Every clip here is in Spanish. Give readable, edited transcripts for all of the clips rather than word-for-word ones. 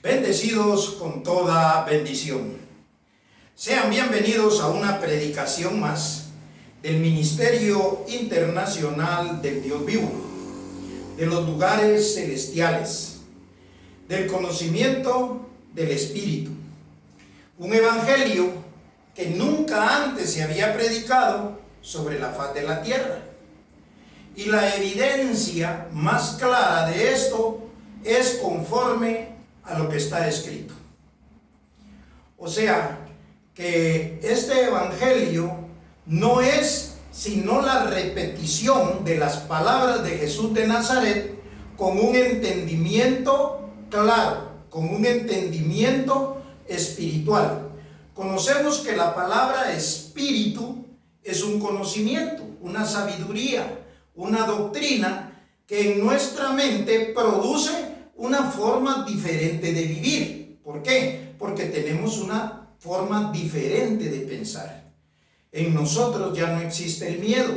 Bendecidos con toda bendición. Sean bienvenidos a una predicación más del Ministerio Internacional del Dios Vivo, de los lugares celestiales, del conocimiento del Espíritu. Un evangelio que nunca antes se había predicado sobre la faz de la tierra. Y la evidencia más clara de esto es conforme a lo que está escrito. O sea, que este evangelio no es sino la repetición de las palabras de Jesús de Nazaret con un entendimiento claro, con un entendimiento espiritual. Conocemos que la palabra espíritu es un conocimiento, una sabiduría, una doctrina que en nuestra mente produce una forma diferente de vivir. ¿Por qué? Porque tenemos una forma diferente de pensar. En nosotros ya no existe el miedo,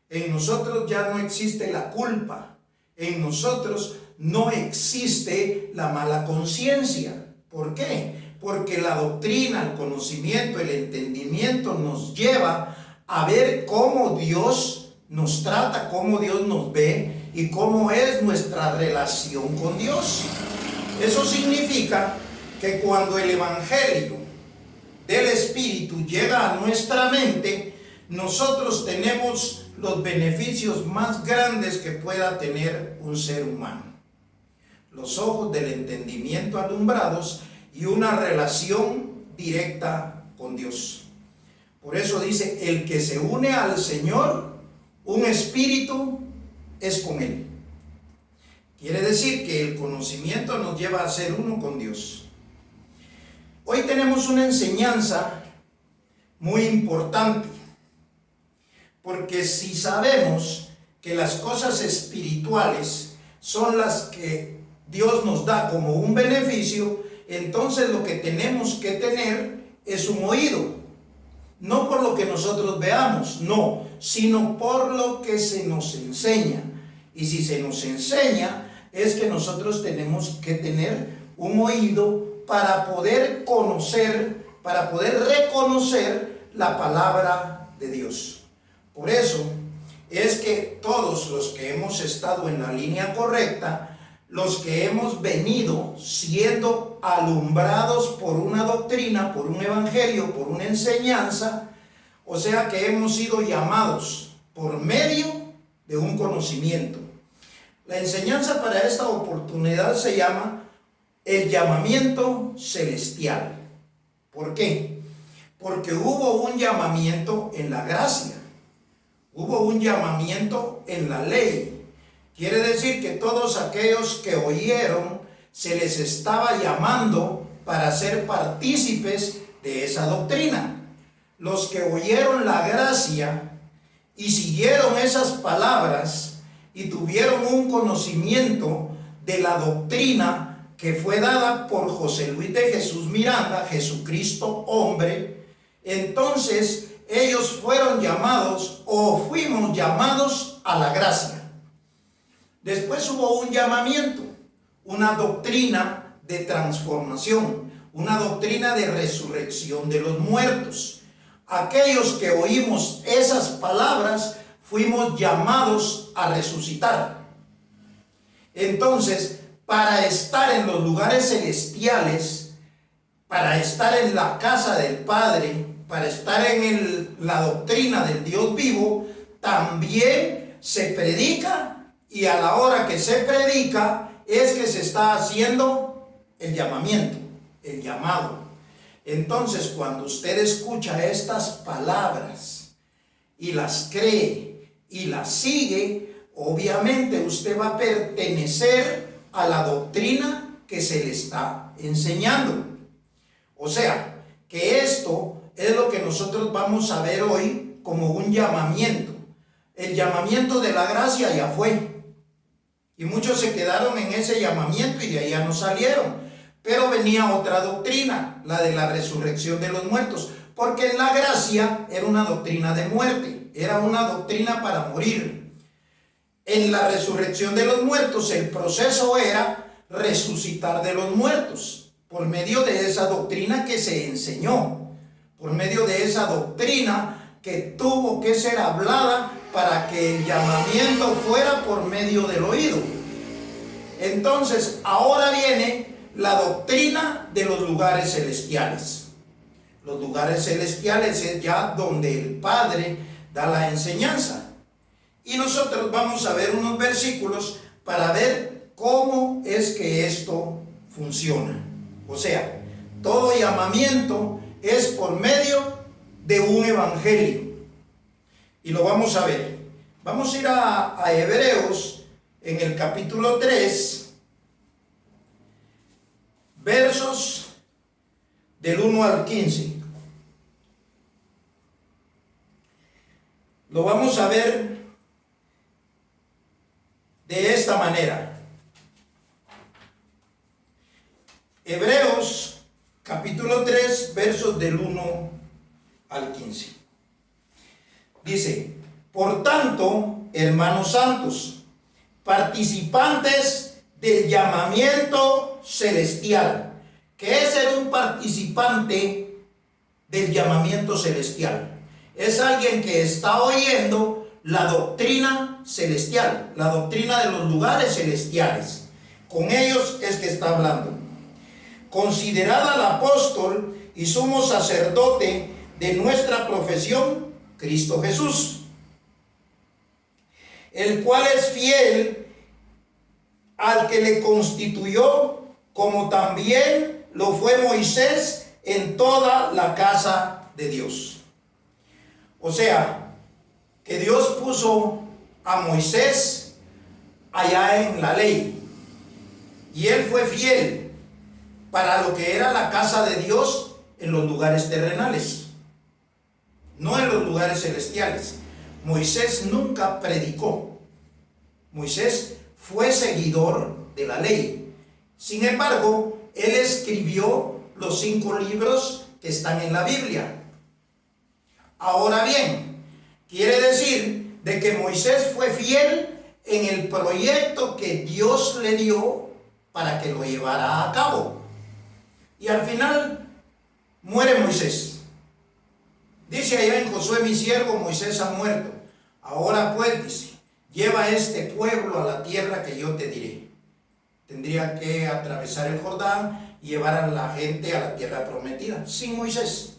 en nosotros ya no existe la culpa, en nosotros no existe la mala conciencia. ¿Por qué? Porque la doctrina, el conocimiento, el entendimiento nos lleva a ver cómo Dios nos trata, cómo Dios nos ve y cómo es nuestra relación con Dios. Eso significa que cuando el evangelio del Espíritu llega a nuestra mente, nosotros tenemos los beneficios más grandes que pueda tener un ser humano. Los ojos del entendimiento alumbrados y una relación directa con Dios. Por eso dice, el que se une al Señor, un espíritu es con Él. Quiere decir que el conocimiento nos lleva a ser uno con Dios. Hoy tenemos una enseñanza muy importante, porque si sabemos que las cosas espirituales son las que Dios nos da como un beneficio, entonces lo que tenemos que tener es un oído. No por lo que nosotros veamos, no, sino por lo que se nos enseña. Y si se nos enseña, es que nosotros tenemos que tener un oído para poder conocer, para poder reconocer la palabra de Dios. Por eso es que todos los que hemos estado en la línea correcta, los que hemos venido siendo alumbrados por una doctrina, por un evangelio, por una enseñanza, o sea que hemos sido llamados por medio de un conocimiento. La enseñanza para esta oportunidad se llama el llamamiento celestial. ¿Por qué? Porque hubo un llamamiento en la gracia, hubo un llamamiento en la ley. Quiere decir que todos aquellos que oyeron se les estaba llamando para ser partícipes de esa doctrina. Los que oyeron la gracia y siguieron esas palabras y tuvieron un conocimiento de la doctrina que fue dada por José Luis de Jesús Miranda, Jesucristo hombre, entonces ellos fueron llamados o fuimos llamados a la gracia. Después hubo un llamamiento, una doctrina de transformación, una doctrina de resurrección de los muertos. Aquellos que oímos esas palabras fuimos llamados a resucitar. Entonces, para estar en los lugares celestiales, para estar en la casa del Padre, para estar en la doctrina del Dios vivo, también se predica. Y a la hora que se predica es que se está haciendo el llamamiento, el llamado. Entonces, cuando usted escucha estas palabras y las cree y las sigue, obviamente usted va a pertenecer a la doctrina que se le está enseñando. O sea, que esto es lo que nosotros vamos a ver hoy como un llamamiento. El llamamiento de la gracia ya fue. Y muchos se quedaron en ese llamamiento y de allá no salieron. Pero venía otra doctrina, la de la resurrección de los muertos. Porque en la gracia era una doctrina de muerte, era una doctrina para morir. En la resurrección de los muertos el proceso era resucitar de los muertos, por medio de esa doctrina que se enseñó, por medio de esa doctrina que tuvo que ser hablada para que el llamamiento fuera por medio del oído. Entonces, ahora viene la doctrina de los lugares celestiales. Los lugares celestiales es ya donde el Padre da la enseñanza. Y nosotros vamos a ver unos versículos para ver cómo es que esto funciona. O sea, todo llamamiento es por medio de un evangelio. Y lo vamos a ver. Vamos a ir a Hebreos en el capítulo 3, versos del 1 al 15. Lo vamos a ver de esta manera. Hebreos capítulo 3, versos del 1 al 15. Dice: por tanto, hermanos santos, participantes del llamamiento celestial. ¿Qué es ser un participante del llamamiento celestial? Es alguien que está oyendo la doctrina celestial, la doctrina de los lugares celestiales. Con ellos es que está hablando. Considerad al apóstol y sumo sacerdote de nuestra profesión, Cristo Jesús, el cual es fiel al que le constituyó, como también lo fue Moisés en toda la casa de Dios. O sea, que Dios puso a Moisés allá en la ley, y él fue fiel para lo que era la casa de Dios en los lugares terrenales, no en los lugares celestiales. Moisés nunca predicó. Moisés fue seguidor de la ley. Sin embargo, él escribió los 5 libros que están en la Biblia. Ahora bien, quiere decir de que Moisés fue fiel en el proyecto que Dios le dio para que lo llevara a cabo. Y al final muere Moisés. Dice allá en Josué: mi siervo Moisés ha muerto. Ahora pues, dice, lleva a este pueblo a la tierra que yo te diré. Tendría que atravesar el Jordán y llevar a la gente a la tierra prometida, sin Moisés,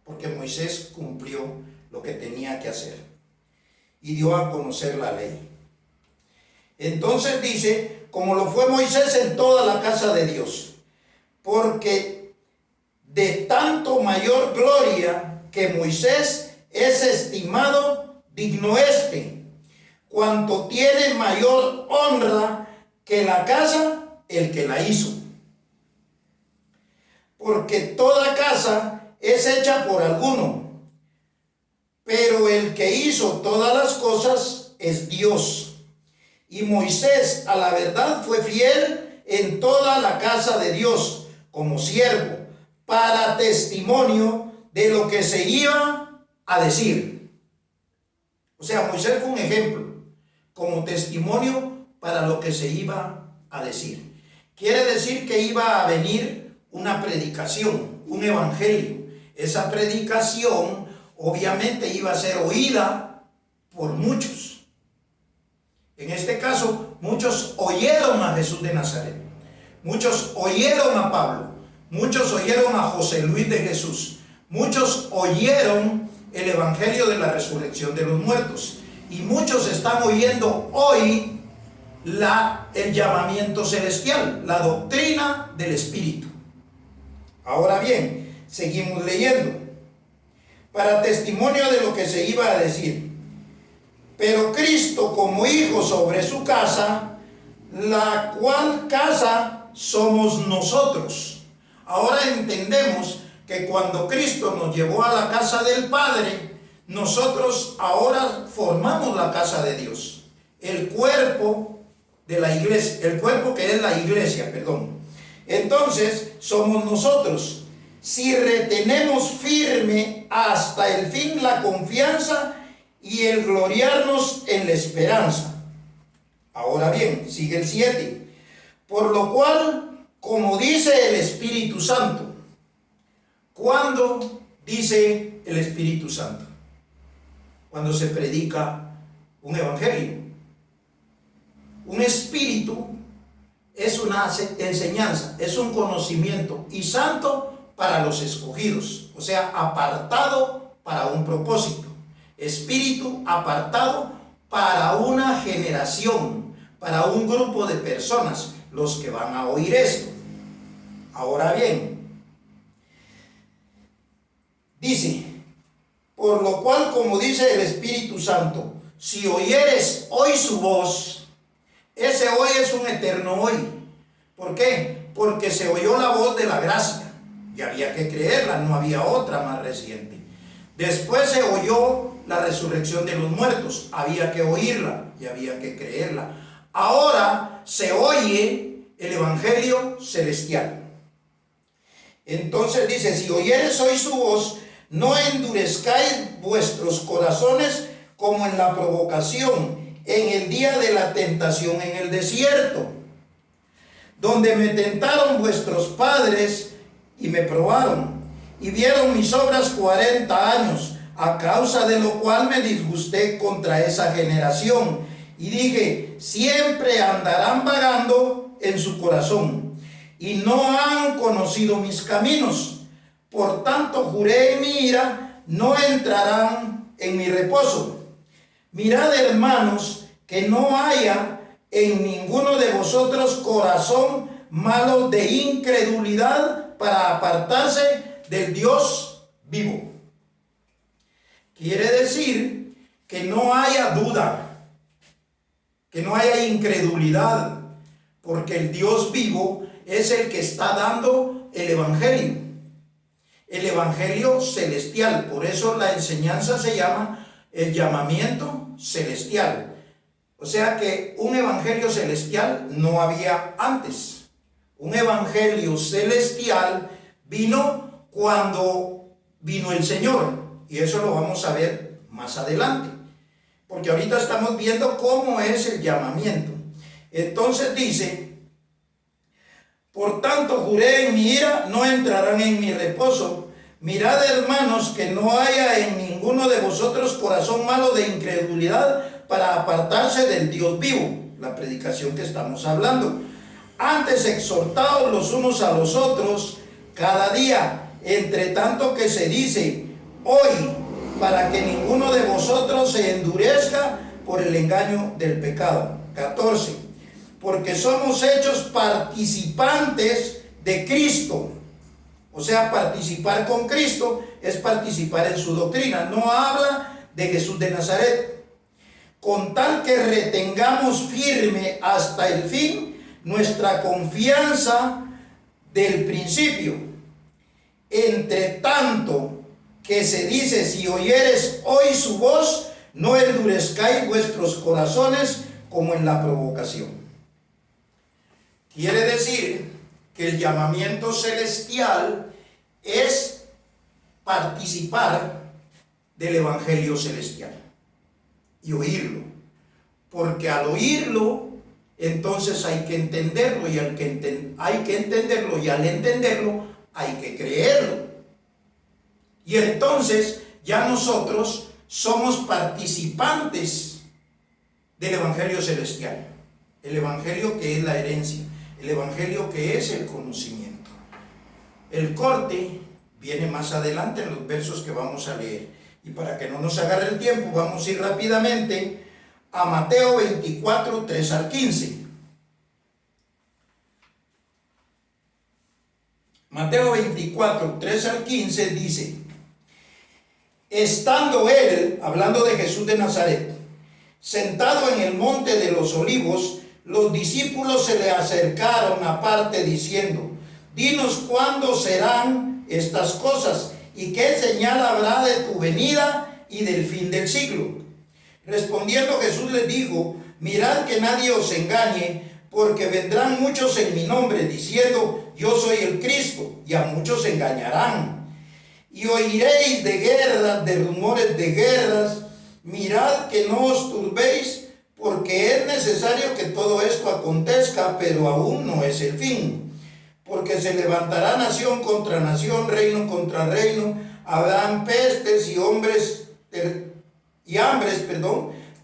porque Moisés cumplió lo que tenía que hacer y dio a conocer la ley. Entonces dice: como lo fue Moisés en toda la casa de Dios, porque de tanto mayor gloria que Moisés es estimado digno cuanto tiene mayor honra que la casa el que la hizo. Porque toda casa es hecha por alguno, pero el que hizo todas las cosas es Dios. Y Moisés a la verdad fue fiel en toda la casa de Dios como siervo, para testimonio de lo que se iba a decir. O sea, Moisés fue un ejemplo como testimonio para lo que se iba a decir. Quiere decir que iba a venir una predicación, un evangelio. Esa predicación obviamente iba a ser oída por muchos. En este caso, muchos oyeron a Jesús de Nazaret, muchos oyeron a Pablo, muchos oyeron a José Luis de Jesús, muchos oyeron el evangelio de la resurrección de los muertos, y muchos están oyendo hoy el llamamiento celestial, la doctrina del Espíritu. Ahora bien, seguimos leyendo. Para testimonio de lo que se iba a decir. Pero Cristo como hijo sobre su casa, la cual casa somos nosotros. Ahora entendemos que cuando Cristo nos llevó a la casa del Padre, nosotros ahora formamos la casa de Dios, el cuerpo de la iglesia, el cuerpo que es la iglesia, perdón. Entonces somos nosotros, si retenemos firme hasta el fin la confianza y el gloriarnos en la esperanza. Ahora bien, sigue el 7. Por lo cual, como dice el Espíritu Santo, ¿cuándo dice el Espíritu Santo? Cuando se predica un evangelio. Un espíritu es una enseñanza, es un conocimiento, y santo para los escogidos, o sea, apartado para un propósito. Espíritu apartado para una generación, para un grupo de personas, los que van a oír esto. Ahora bien, dice, por lo cual, como dice el Espíritu Santo, si oyeres hoy su voz, ese hoy es un eterno hoy. ¿Por qué? Porque se oyó la voz de la gracia y había que creerla, no había otra más reciente. Después se oyó la resurrección de los muertos, había que oírla y había que creerla. Ahora se oye el evangelio celestial. Entonces dice, si oyeres hoy su voz, no endurezcáis vuestros corazones como en la provocación, en el día de la tentación en el desierto, donde me tentaron vuestros padres y me probaron, y vieron mis obras 40 años, a causa de lo cual me disgusté contra esa generación, y dije, siempre andarán vagando en su corazón, y no han conocido mis caminos. Por tanto juré en mi ira, no entrarán en mi reposo. Mirad, hermanos, que no haya en ninguno de vosotros corazón malo de incredulidad para apartarse del Dios vivo. Quiere decir que no haya duda, que no haya incredulidad, porque el Dios vivo es el que está dando el evangelio celestial. Por eso la enseñanza se llama el llamamiento celestial. O sea que un evangelio celestial no había antes. Un evangelio celestial vino cuando vino el Señor, y eso lo vamos a ver más adelante, porque ahorita estamos viendo cómo es el llamamiento. Entonces dice, por tanto juré en mi ira, no entrarán en mi reposo. Mirad, hermanos, que no haya en ninguno de vosotros corazón malo de incredulidad para apartarse del Dios vivo. La predicación que estamos hablando. Antes exhortaos los unos a los otros cada día, entre tanto que se dice hoy, para que ninguno de vosotros se endurezca por el engaño del pecado. 14. Porque somos hechos participantes de Cristo. O sea, participar con Cristo es participar en su doctrina. No habla de Jesús de Nazaret. Con tal que retengamos firme hasta el fin nuestra confianza del principio. Entre tanto que se dice, si oyeres hoy su voz, no endurezcáis vuestros corazones como en la provocación. Quiere decir que el llamamiento celestial es participar del evangelio celestial y oírlo, porque al oírlo entonces hay que entenderlo, y hay que entenderlo, y al entenderlo hay que creerlo, y entonces ya nosotros somos participantes del evangelio celestial, el evangelio que es la herencia, el evangelio que es el conocimiento. El corte viene más adelante en los versos que vamos a leer, y para que no nos agarre el tiempo vamos a ir rápidamente a Mateo 24, 3 al 15. Mateo 24, 3 al 15 dice, estando él, hablando de Jesús de Nazaret, sentado en el monte de los olivos, los discípulos se le acercaron aparte diciendo, dinos cuándo serán estas cosas y qué señal habrá de tu venida y del fin del siglo. Respondiendo Jesús les dijo, mirad que nadie os engañe, porque vendrán muchos en mi nombre diciendo, yo soy el Cristo, y a muchos engañarán. Y oiréis de guerras, de rumores de guerras. Mirad que no os turbéis, porque es necesario que todo esto acontezca, pero aún no es el fin. Porque se levantará nación contra nación, reino contra reino, habrán pestes y hambres,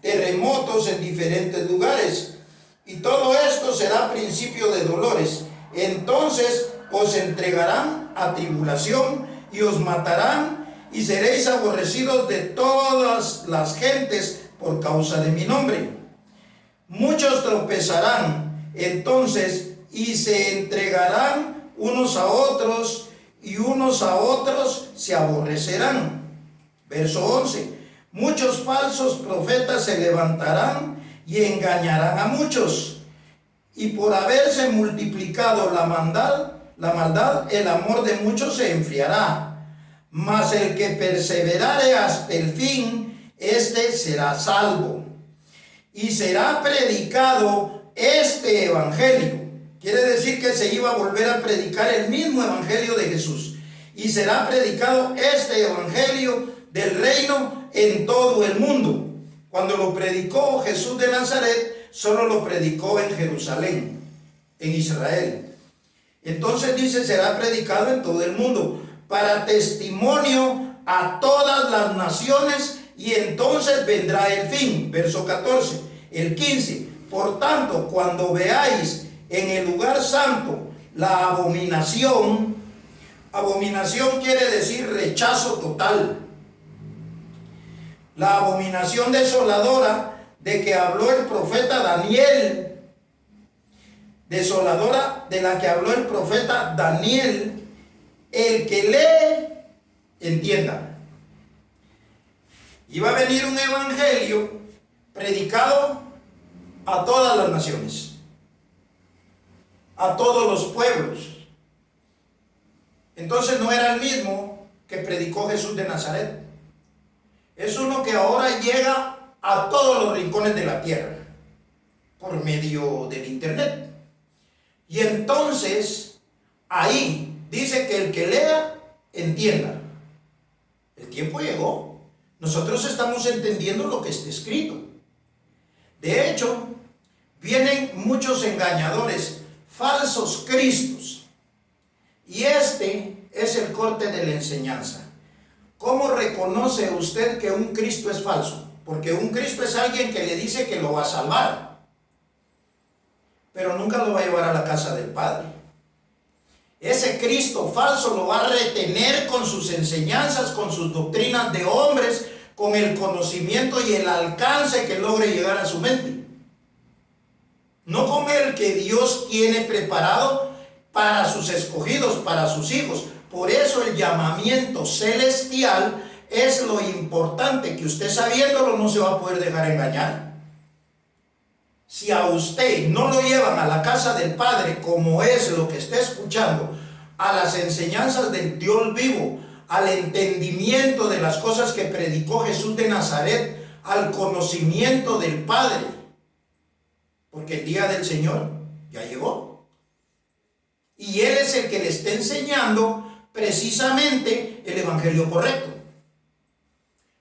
terremotos en diferentes lugares. Y todo esto será principio de dolores. Entonces os entregarán a tribulación y os matarán, y seréis aborrecidos de todas las gentes por causa de mi nombre. Muchos tropezarán entonces y se entregarán unos a otros, y unos a otros se aborrecerán. Verso 11. Muchos falsos profetas se levantarán y engañarán a muchos. Y por haberse multiplicado la maldad, el amor de muchos se enfriará. Mas el que perseverare hasta el fin, este será salvo. Y será predicado este evangelio. Quiere decir que se iba a volver a predicar el mismo evangelio de Jesús. Y será predicado este evangelio del reino en todo el mundo. Cuando lo predicó Jesús de Nazaret, solo lo predicó en Jerusalén, en Israel. Entonces dice, será predicado en todo el mundo, para testimonio a todas las naciones, y entonces vendrá el fin. Verso 14. El 15. Por tanto, cuando veáis en el lugar santo la abominación quiere decir rechazo total. La abominación desoladora de que habló el profeta Daniel, desoladora de la que habló el profeta Daniel, el que lee, entienda. Iba a venir un evangelio predicado a todas las naciones, a todos los pueblos. Entonces no era el mismo que predicó Jesús de Nazaret. Es uno que ahora llega a todos los rincones de la tierra por medio del internet. Y entonces ahí dice que el que lea, entienda. El tiempo llegó. Nosotros estamos entendiendo lo que está escrito. De hecho, vienen muchos engañadores, falsos cristos. Y este es el corte de la enseñanza. ¿Cómo reconoce usted que un Cristo es falso? Porque un Cristo es alguien que le dice que lo va a salvar, pero nunca lo va a llevar a la casa del Padre. Ese Cristo falso lo va a retener con sus enseñanzas, con sus doctrinas de hombres, con el conocimiento y el alcance que logre llegar a su mente. No con el que Dios tiene preparado para sus escogidos, para sus hijos. Por eso el llamamiento celestial es lo importante, que usted sabiéndolo no se va a poder dejar engañar. Si a usted no lo llevan a la casa del Padre, como es lo que está escuchando, a las enseñanzas del Dios vivo, al entendimiento de las cosas que predicó Jesús de Nazaret, al conocimiento del Padre, porque el día del Señor ya llegó. Y Él es el que le está enseñando precisamente el evangelio correcto.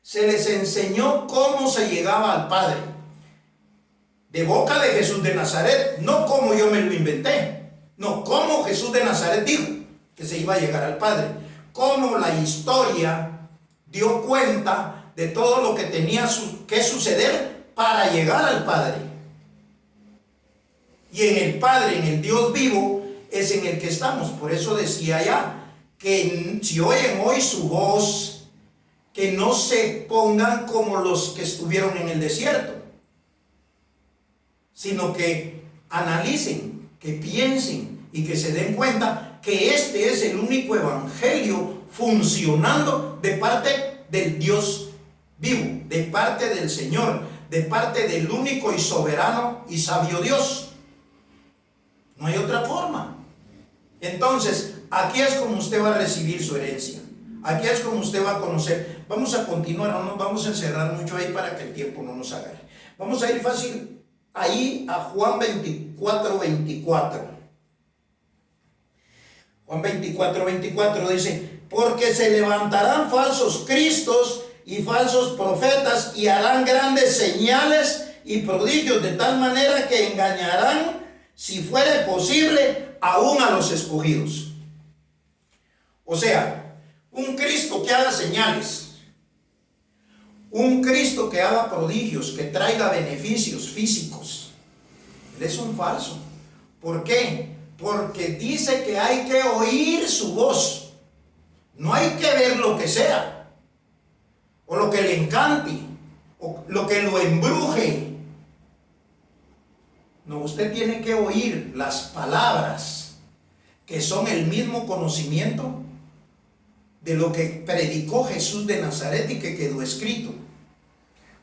Se les enseñó cómo se llegaba al Padre, de boca de Jesús de Nazaret, no como yo me lo inventé, no, como Jesús de Nazaret dijo que se iba a llegar al Padre, como la historia dio cuenta de todo lo que tenía que suceder para llegar al Padre. Y en el Padre, en el Dios vivo, es en el que estamos. Por eso decía ya que si oyen hoy su voz, que no se pongan como los que estuvieron en el desierto, sino que analicen, que piensen y que se den cuenta que este es el único evangelio funcionando de parte del Dios vivo, de parte del Señor, de parte del único y soberano y sabio Dios. No hay otra forma. Entonces, aquí es como usted va a recibir su herencia. Aquí es como usted va a conocer. Vamos a continuar, no nos vamos a encerrar mucho ahí para que el tiempo no nos agarre. Vamos a ir fácil ahí a Juan 24:24. Juan 24:24 dice: porque se levantarán falsos cristos y falsos profetas y harán grandes señales y prodigios de tal manera que engañarán, si fuere posible, aún a los escogidos. O sea, un Cristo que haga señales, un Cristo que haga prodigios, que traiga beneficios físicos, Él es un falso. ¿Por qué? Porque dice que hay que oír su voz. No hay que ver lo que sea, o lo que le encante, o lo que lo embruje. No, usted tiene que oír las palabras que son el mismo conocimiento de lo que predicó Jesús de Nazaret y que quedó escrito.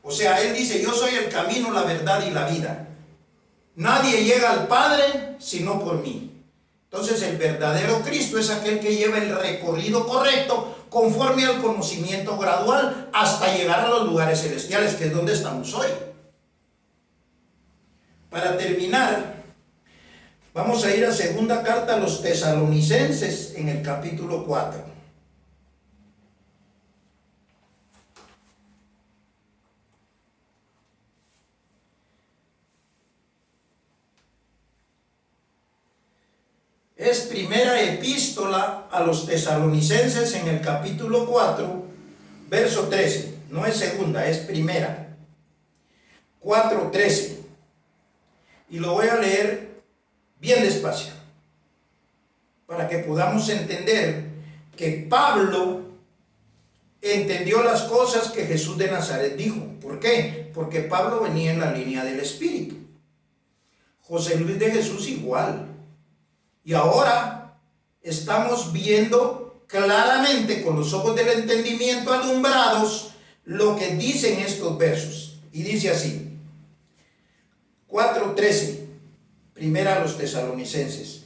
O sea, Él dice: yo soy el camino, la verdad y la vida. Nadie llega al Padre sino por mí. Entonces el verdadero Cristo es aquel que lleva el recorrido correcto conforme al conocimiento gradual hasta llegar a los lugares celestiales, que es donde estamos hoy. Para terminar, vamos a ir a segunda carta a los Tesalonicenses en el capítulo 4. Es primera epístola a los Tesalonicenses en el capítulo 4, verso 13. No es segunda, es primera. 4:13. Y lo voy a leer bien despacio, para que podamos entender que Pablo entendió las cosas que Jesús de Nazaret dijo. ¿Por qué? Porque Pablo venía en la línea del Espíritu. José Luis de Jesús igual. Y ahora estamos viendo claramente con los ojos del entendimiento alumbrados lo que dicen estos versos. Y dice así, 4:13, primera a los Tesalonicenses: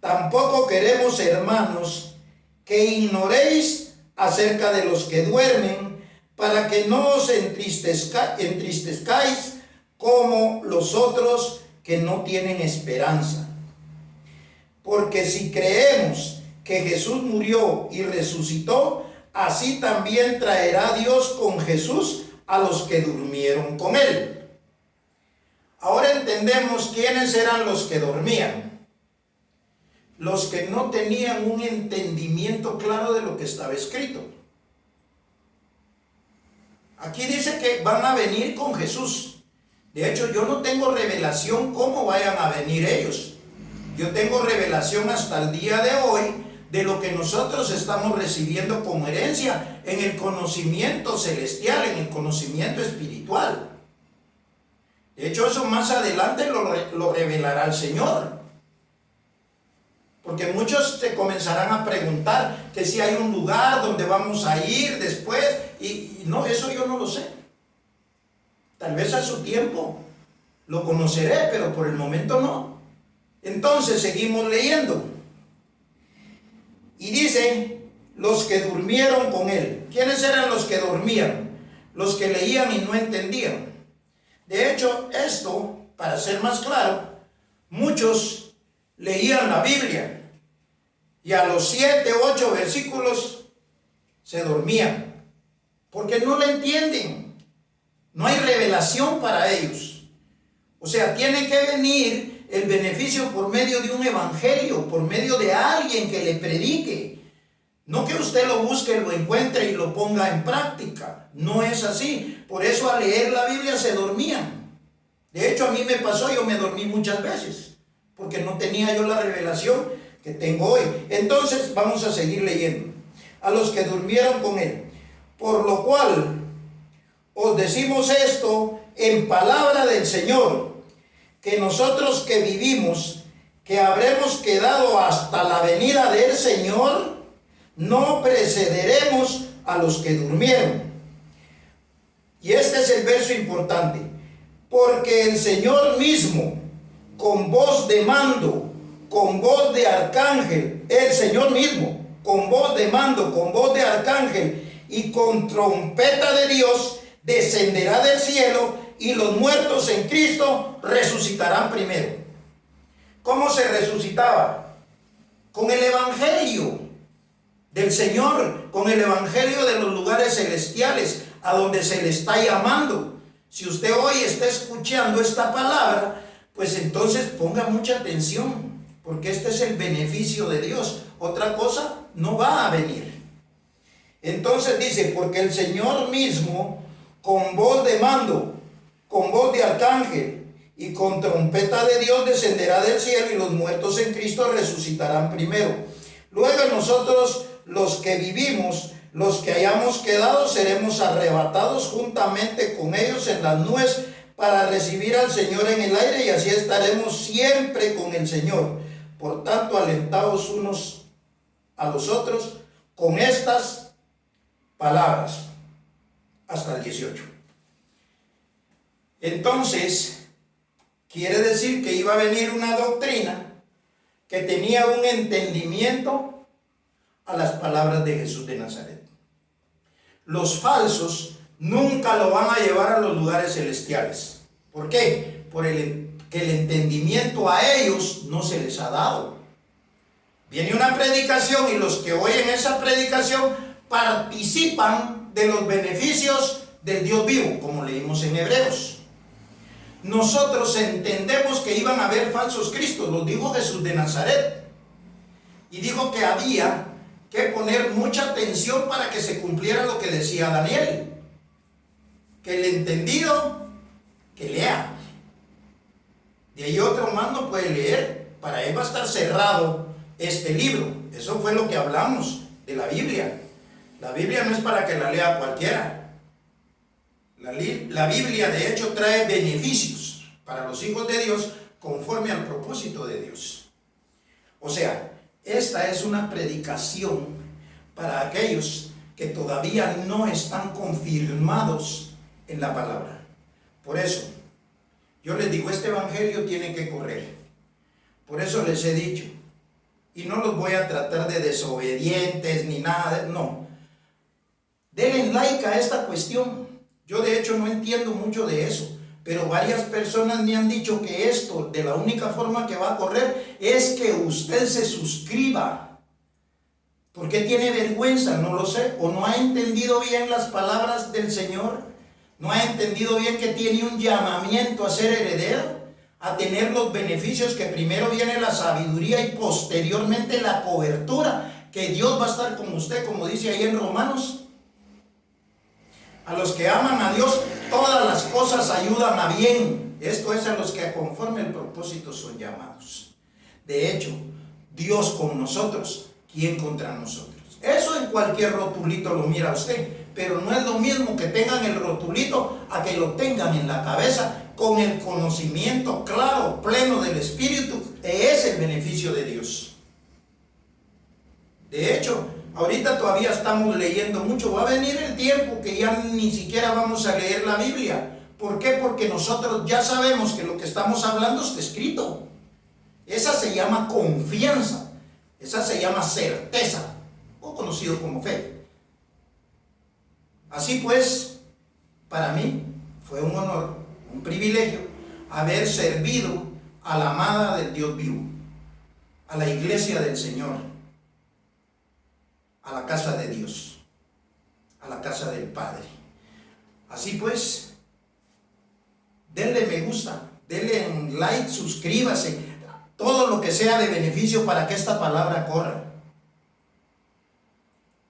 tampoco queremos, hermanos, que ignoréis acerca de los que duermen, para que no os entristezcáis como los otros que no tienen esperanza. Porque si creemos que Jesús murió y resucitó, así también traerá Dios con Jesús a los que durmieron con Él. Ahora entendemos quiénes eran los que dormían. Los que no tenían un entendimiento claro de lo que estaba escrito. Aquí dice que van a venir con Jesús. De hecho, yo no tengo revelación cómo vayan a venir ellos. Yo tengo revelación hasta el día de hoy de lo que nosotros estamos recibiendo como herencia en el conocimiento celestial, en el conocimiento espiritual. De hecho, eso más adelante lo revelará el Señor. Porque muchos se comenzarán a preguntar que si hay un lugar donde vamos a ir después. Y no, eso yo no lo sé. Tal vez a su tiempo lo conoceré, pero por el momento no. Entonces seguimos leyendo. Y dice, los que durmieron con Él. ¿Quiénes eran los que dormían? Los que leían y no entendían. De hecho, esto, para ser más claro, muchos leían la Biblia y a los 7, 8 versículos se dormían, porque no la entienden. No hay revelación para ellos. O sea, tiene que venir el beneficio por medio de un evangelio, por medio de alguien que le predique. No que usted lo busque, lo encuentre y lo ponga en práctica. No es así. Por eso al leer la Biblia se dormían. De hecho, a mí me pasó, yo me dormí muchas veces, porque no tenía yo la revelación que tengo hoy. Entonces, vamos a seguir leyendo. A los que durmieron con Él. Por lo cual, os decimos esto en palabra del Señor, que nosotros que vivimos, que habremos quedado hasta la venida del Señor, no precederemos a los que durmieron. Y este es el verso importante. Porque el Señor mismo, con voz de mando, con voz de arcángel, el Señor mismo, con voz de mando, con voz de arcángel y con trompeta de Dios, descenderá del cielo, y los muertos en Cristo resucitarán primero. ¿Cómo se resucitaba? Con el evangelio del Señor, con el evangelio de los lugares celestiales a donde se le está llamando. Si usted hoy está escuchando esta palabra, pues entonces ponga mucha atención, porque este es el beneficio de Dios. Otra cosa no va a venir. Entonces dice, porque el Señor mismo, con voz de mando, con voz de arcángel y con trompeta de Dios, descenderá del cielo, y los muertos en Cristo resucitarán primero. Luego nosotros, los que vivimos, los que hayamos quedado, seremos arrebatados juntamente con ellos en las nubes para recibir al Señor en el aire, y así estaremos siempre con el Señor. Por tanto, alentaos unos a los otros con estas palabras. Hasta el 18. Entonces, quiere decir que iba a venir una doctrina que tenía un entendimiento a las palabras de Jesús de Nazaret. Los falsos nunca lo van a llevar a los lugares celestiales. ¿Por qué? Que el entendimiento a ellos no se les ha dado. Viene una predicación y los que oyen esa predicación participan de los beneficios del Dios vivo, como leímos en Hebreos. Nosotros entendemos que iban a haber falsos cristos, los dijo Jesús de Nazaret. Y dijo que había que poner mucha atención para que se cumpliera lo que decía Daniel. Que el entendido, que lea. De ahí otro más no puede leer. Para él va a estar cerrado este libro. Eso fue lo que hablamos de la Biblia. La Biblia no es para que la lea cualquiera. La Biblia de hecho trae beneficios para los hijos de Dios conforme al propósito de Dios. O sea, esta es una predicación para aquellos que todavía no están confirmados en la palabra. Por eso, yo les digo, este evangelio tiene que correr. Por eso les he dicho, y no los voy a tratar de desobedientes ni nada, no. Denle like a esta cuestión. Yo de hecho no entiendo mucho de eso, pero varias personas me han dicho que esto, de la única forma que va a correr, es que usted se suscriba. ¿Por qué tiene vergüenza? No lo sé. ¿O no ha entendido bien las palabras del Señor? ¿No ha entendido bien que tiene un llamamiento a ser heredero? A tener los beneficios, que primero viene la sabiduría y posteriormente la cobertura, que Dios va a estar con usted, como dice ahí en Romanos. A los que aman a Dios, todas las cosas ayudan a bien. Esto es a los que conforme el propósito son llamados. De hecho, Dios con nosotros, ¿quién contra nosotros? Eso en cualquier rotulito lo mira usted, pero no es lo mismo que tengan el rotulito a que lo tengan en la cabeza con el conocimiento claro, pleno del Espíritu. Es el beneficio de Dios. De hecho, ahorita todavía estamos leyendo mucho. Va a venir el tiempo que ya ni siquiera vamos a leer la Biblia. ¿Por qué? Porque nosotros ya sabemos que lo que estamos hablando está escrito. Esa se llama confianza. Esa se llama certeza, o conocido como fe. Así pues, para mí fue un honor, un privilegio, haber servido a la amada del Dios vivo, a la iglesia del Señor, a la casa de Dios, a la casa del Padre. Así pues, denle me gusta, denle un like, suscríbase, todo lo que sea de beneficio para que esta palabra corra.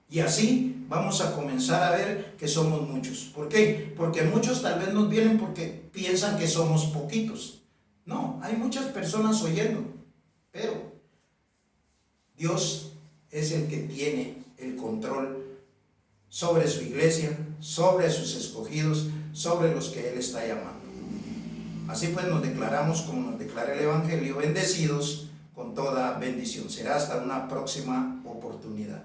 Y así vamos a comenzar a ver que somos muchos. ¿Por qué? Porque muchos tal vez nos vienen porque piensan que somos poquitos. No, hay muchas personas oyendo, pero Dios es el que tiene el control sobre su iglesia, sobre sus escogidos, sobre los que Él está llamando. Así pues nos declaramos, como nos declara el Evangelio, bendecidos con toda bendición. Será hasta una próxima oportunidad.